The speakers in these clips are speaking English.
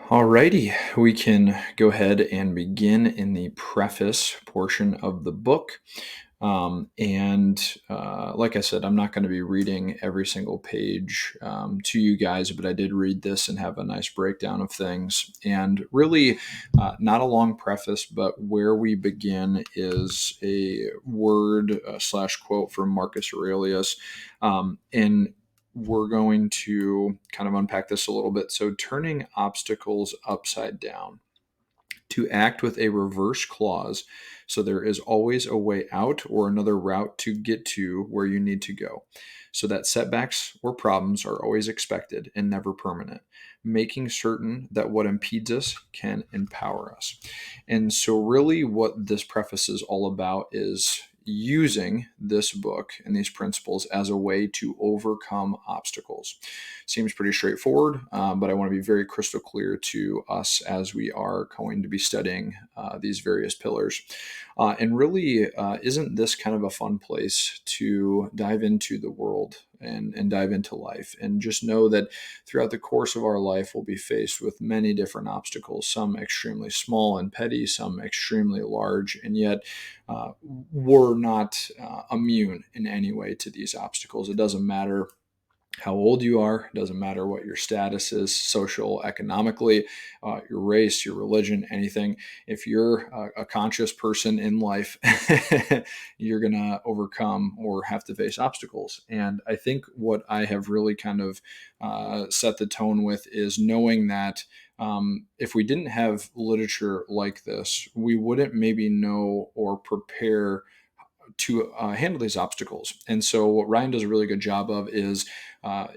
Alrighty, we can go ahead and begin in the preface portion of the book. Like I said, I'm not going to be reading every single page to you guys, but I did read this and have a nice breakdown of things. And really, not a long preface, but where we begin is a word slash quote from Marcus Aurelius. And we're going to kind of unpack this a little bit. So, turning obstacles upside down, to act with a reverse clause, so there is always a way out or another route to get to where you need to go, so that setbacks or problems are always expected and never permanent, making certain that what impedes us can empower us. And so, really, what this preface is all about is using this book and these principles as a way to overcome obstacles. Seems pretty straightforward, but I want to be very crystal clear to us as we are going to be studying these various pillars. And really, isn't this kind of a fun place to dive into the world and dive into life? And just know that throughout the course of our life, we'll be faced with many different obstacles, some extremely small and petty, some extremely large, and yet we're not immune in any way to these obstacles. It doesn't matter how old you are. It doesn't matter what your status is, social, economically, your race, your religion, anything. If you're a conscious person in life, you're going to overcome or have to face obstacles. And I think what I have really kind of set the tone with is knowing that if we didn't have literature like this, we wouldn't maybe know or prepare to handle these obstacles. And so, what Ryan does a really good job of is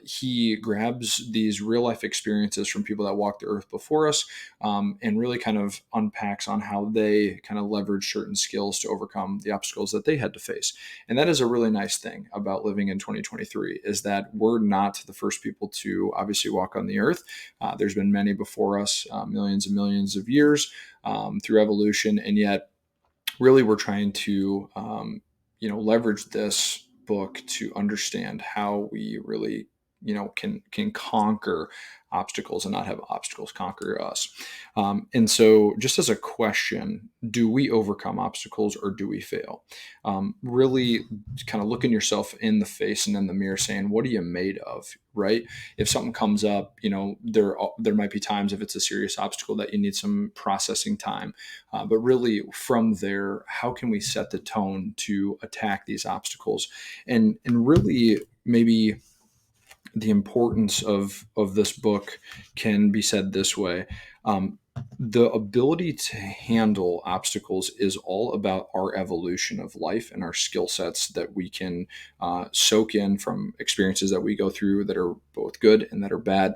he grabs these real life experiences from people that walked the earth before us, and really kind of unpacks on how they kind of leverage certain skills to overcome the obstacles that they had to face. And that is a really nice thing about living in 2023, is that we're not the first people to obviously walk on the earth. There's been many before us, millions and millions of years through evolution, and yet really we're trying to leverage this book to understand how we really can conquer obstacles and not have obstacles conquer us. And so, just as a question, do we overcome obstacles or do we fail? Really kind of looking yourself in the face and in the mirror saying, what are you made of? Right? If something comes up, there might be times, if it's a serious obstacle, that you need some processing time. But really, from there, how can we set the tone to attack these obstacles? And really, maybe the importance of this book can be said this way. The ability to handle obstacles is all about our evolution of life and our skill sets that we can soak in from experiences that we go through that are both good and that are bad,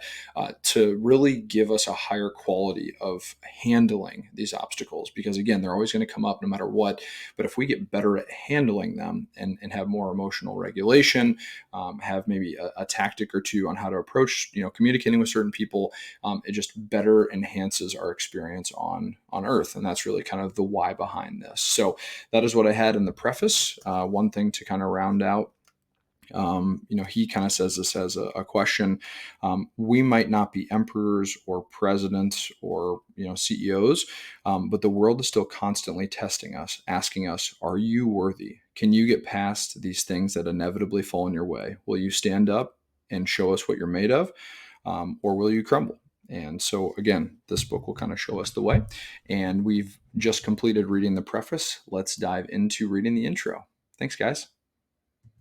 to really give us a higher quality of handling these obstacles. Because again, they're always going to come up no matter what. But if we get better at handling them and have more emotional regulation, have maybe a tactic or two on how to approach, communicating with certain people, it just better enhances our experience on Earth. And that's really kind of the why behind this. So that is what I had in the preface. One thing to kind of round out. He kind of says this as a question. We might not be emperors or presidents or CEOs, but the world is still constantly testing us, asking us, "Are you worthy? Can you get past these things that inevitably fall in your way? Will you stand up and show us what you're made of, or will you crumble?" And so, again, this book will kind of show us the way. And we've just completed reading the preface. Let's dive into reading the intro. Thanks, guys.